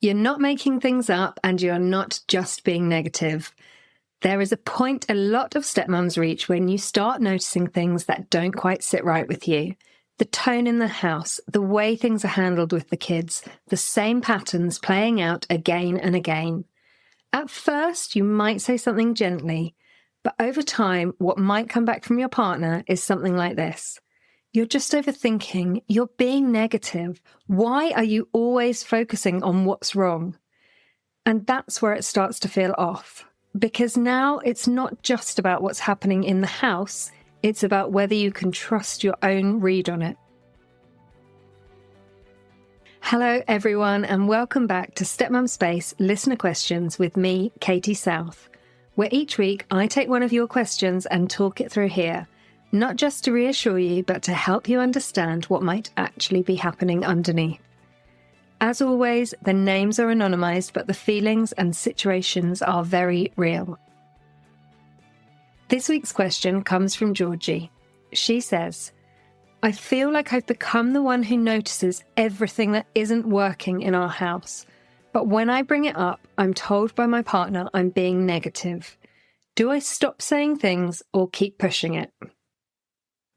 You're not making things up and you're not just being negative. There is a point a lot of stepmums reach when you start noticing things that don't quite sit right with you. The tone in the house, the way things are handled with the kids, the same patterns playing out again and again. At first, you might say something gently, but over time, what might come back from your partner is something like this. You're just overthinking. You're being negative. Why are you always focusing on what's wrong? And that's where it starts to feel off. Because now it's not just about what's happening in the house. It's about whether you can trust your own read on it. Hello, everyone, and welcome back to Stepmum Space Listener Questions with me, Katie South, where each week I take one of your questions and talk it through here. Not just to reassure you, but to help you understand what might actually be happening underneath. As always, the names are anonymised, but the feelings and situations are very real. This week's question comes from Georgie. She says, I feel like I've become the one who notices everything that isn't working in our house. But when I bring it up, I'm told by my partner I'm being negative. Do I stop saying things or keep pushing it?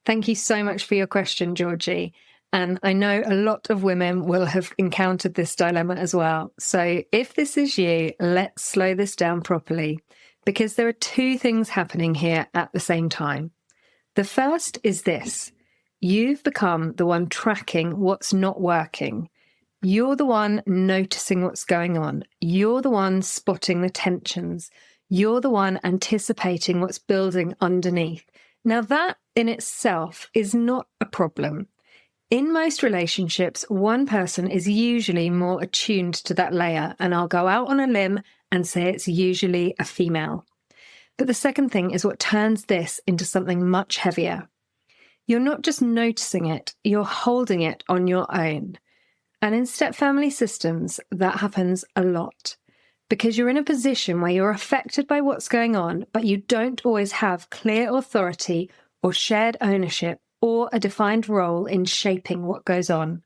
Thank you so much for your question, Georgie. And I know a lot of women will have encountered this dilemma as well. So if this is you, let's slow this down properly, because there are two things happening here at the same time. The first is this. You've become the one tracking what's not working. You're the one noticing what's going on. You're the one spotting the tensions. You're the one anticipating what's building underneath. Now that in itself is not a problem. In most relationships, one person is usually more attuned to that layer, and I'll go out on a limb and say it's usually a female. But the second thing is what turns this into something much heavier. You're not just noticing it, you're holding it on your own. And in stepfamily systems, that happens a lot. Because you're in a position where you're affected by what's going on, but you don't always have clear authority or shared ownership or a defined role in shaping what goes on.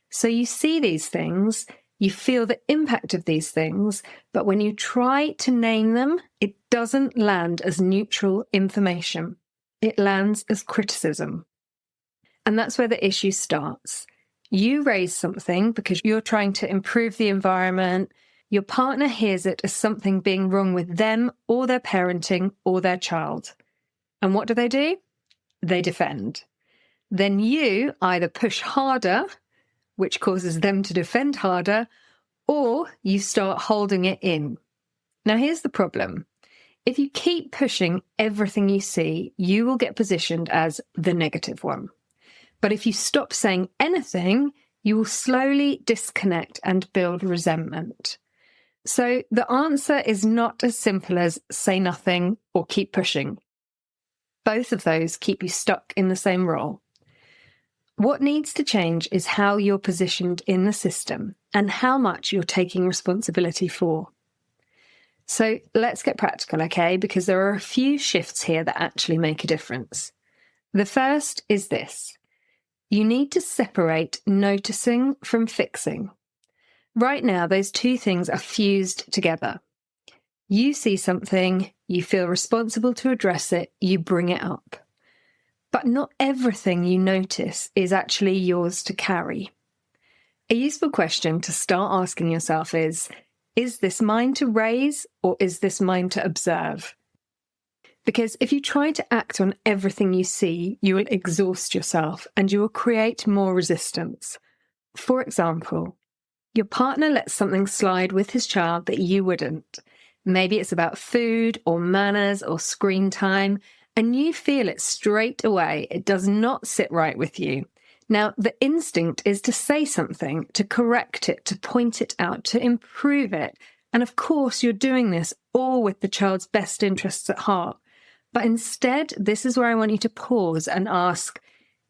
So you see these things, you feel the impact of these things, but when you try to name them, it doesn't land as neutral information. It lands as criticism. And that's where the issue starts. You raise something because you're trying to improve the environment. Your partner hears it as something being wrong with them or their parenting or their child. And what do? They defend. Then you either push harder, which causes them to defend harder, or you start holding it in. Now here's the problem. If you keep pushing everything you see, you will get positioned as the negative one. But if you stop saying anything, you will slowly disconnect and build resentment. So the answer is not as simple as say nothing or keep pushing. Both of those keep you stuck in the same role. What needs to change is how you're positioned in the system and how much you're taking responsibility for. So let's get practical, okay? Because there are a few shifts here that actually make a difference. The first is this. You need to separate noticing from fixing. Right now, those two things are fused together. You see something, you feel responsible to address it, you bring it up. But not everything you notice is actually yours to carry. A useful question to start asking yourself is this mine to raise or is this mine to observe? Because if you try to act on everything you see, you will exhaust yourself and you will create more resistance. For example, your partner lets something slide with his child that you wouldn't. Maybe it's about food or manners or screen time, and you feel it straight away. It does not sit right with you. Now, the instinct is to say something, to correct it, to point it out, to improve it. And of course, you're doing this all with the child's best interests at heart. But instead, this is where I want you to pause and ask,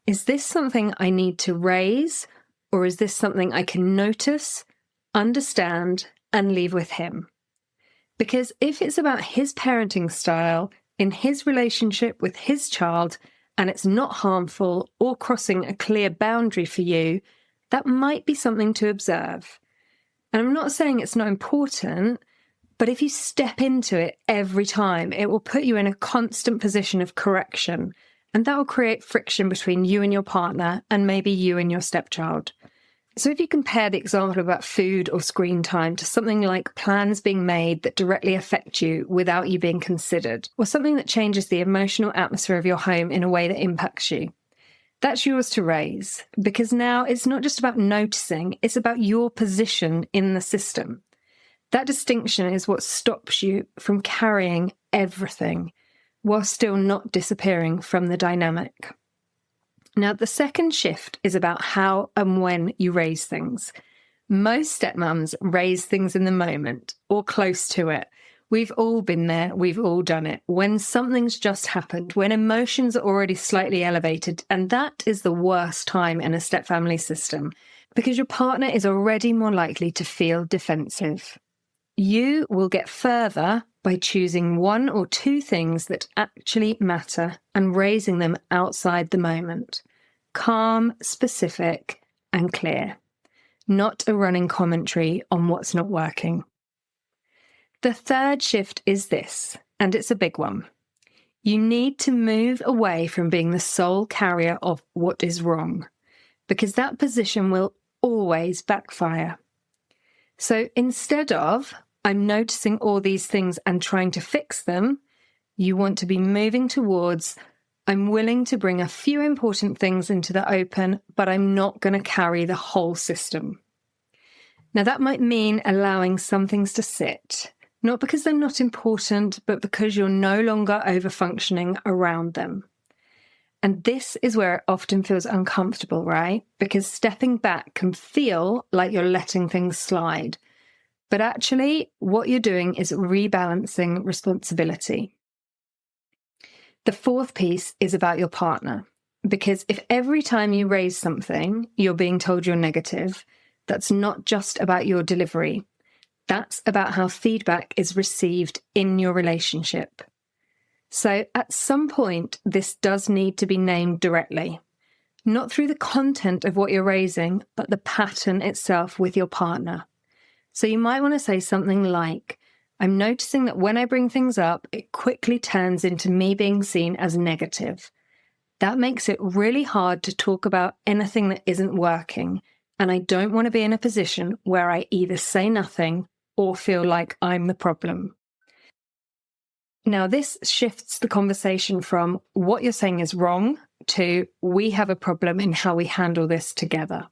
is this something I need to raise, or is this something I can notice, understand, and leave with him? Because if it's about his parenting style, in his relationship with his child, and it's not harmful or crossing a clear boundary for you, that might be something to observe. And I'm not saying it's not important, but if you step into it every time, it will put you in a constant position of correction, and that will create friction between you and your partner, and maybe you and your stepchild. So if you compare the example about food or screen time to something like plans being made that directly affect you without you being considered, or something that changes the emotional atmosphere of your home in a way that impacts you, that's yours to raise, because now it's not just about noticing, it's about your position in the system. That distinction is what stops you from carrying everything while still not disappearing from the dynamic. Now, the second shift is about how and when you raise things. Most stepmums raise things in the moment or close to it. We've all been there, we've all done it. When something's just happened, when emotions are already slightly elevated, and that is the worst time in a stepfamily system because your partner is already more likely to feel defensive. You will get further by choosing one or two things that actually matter and raising them outside the moment. Calm, specific, and clear. Not a running commentary on what's not working. The third shift is this, and it's a big one. You need to move away from being the sole carrier of what is wrong, because that position will always backfire. So instead of, I'm noticing all these things and trying to fix them, you want to be moving towards, I'm willing to bring a few important things into the open, but I'm not going to carry the whole system. Now that might mean allowing some things to sit, not because they're not important, but because you're no longer over-functioning around them. And this is where it often feels uncomfortable, right? Because stepping back can feel like you're letting things slide. But actually, what you're doing is rebalancing responsibility. The fourth piece is about your partner. Because if every time you raise something, you're being told you're negative, that's not just about your delivery. That's about how feedback is received in your relationship. So at some point, this does need to be named directly. Not through the content of what you're raising, but the pattern itself with your partner. So you might want to say something like, I'm noticing that when I bring things up, it quickly turns into me being seen as negative. That makes it really hard to talk about anything that isn't working, and I don't want to be in a position where I either say nothing or feel like I'm the problem. Now, this shifts the conversation from what you're saying is wrong to we have a problem in how we handle this together.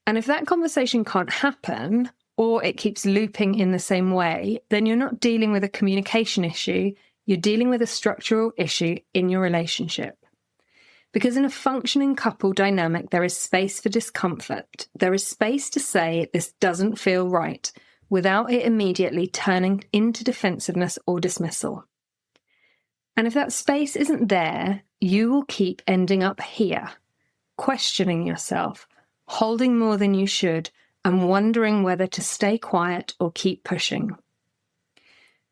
And if that conversation can't happen, or it keeps looping in the same way, then you're not dealing with a communication issue, you're dealing with a structural issue in your relationship. Because in a functioning couple dynamic, there is space for discomfort. There is space to say, this doesn't feel right, without it immediately turning into defensiveness or dismissal. And if that space isn't there, you will keep ending up here, questioning yourself, holding more than you should, and wondering whether to stay quiet or keep pushing.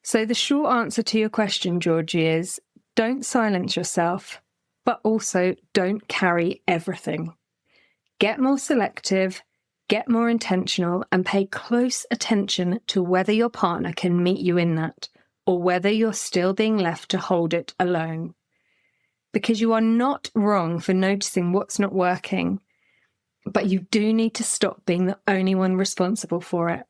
So the short answer to your question, Georgie, is don't silence yourself, but also don't carry everything. Get more selective, get more intentional, and pay close attention to whether your partner can meet you in that, or whether you're still being left to hold it alone. Because you are not wrong for noticing what's not working, but you do need to stop being the only one responsible for it.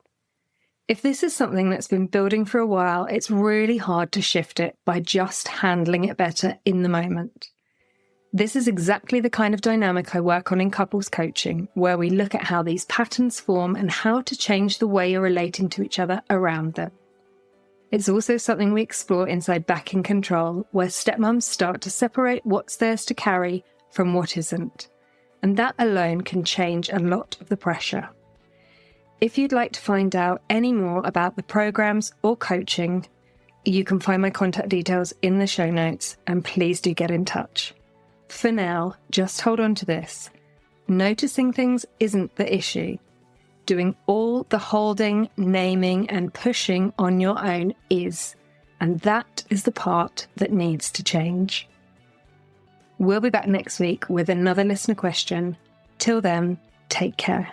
If this is something that's been building for a while, it's really hard to shift it by just handling it better in the moment. This is exactly the kind of dynamic I work on in couples coaching, where we look at how these patterns form and how to change the way you're relating to each other around them. It's also something we explore inside Back in Control, where stepmums start to separate what's theirs to carry from what isn't. And that alone can change a lot of the pressure. If you'd like to find out any more about the programs or coaching, you can find my contact details in the show notes, and please do get in touch. For now, just hold on to this. Noticing things isn't the issue. Doing all the holding, naming, and pushing on your own is, and that is the part that needs to change. We'll be back next week with another listener question. Till then, take care.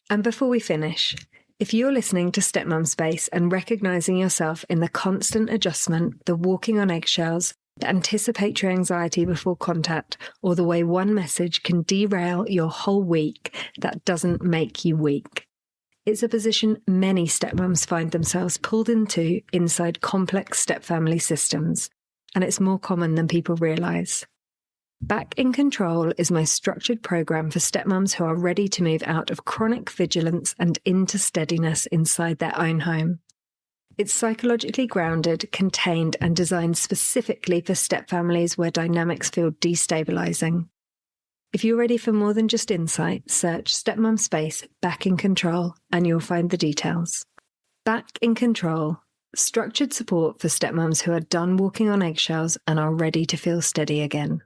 And before we finish, if you're listening to Stepmum Space and recognizing yourself in the constant adjustment, the walking on eggshells, the anticipatory anxiety before contact, or the way one message can derail your whole week, that doesn't make you weak. It's a position many stepmums find themselves pulled into inside complex stepfamily systems, and it's more common than people realise. Back in Control is my structured programme for stepmums who are ready to move out of chronic vigilance and into steadiness inside their own home. It's psychologically grounded, contained, and designed specifically for stepfamilies where dynamics feel destabilising. If you're ready for more than just insight, search Stepmum Space Back in Control and you'll find the details. Back in Control, structured support for stepmums who are done walking on eggshells and are ready to feel steady again.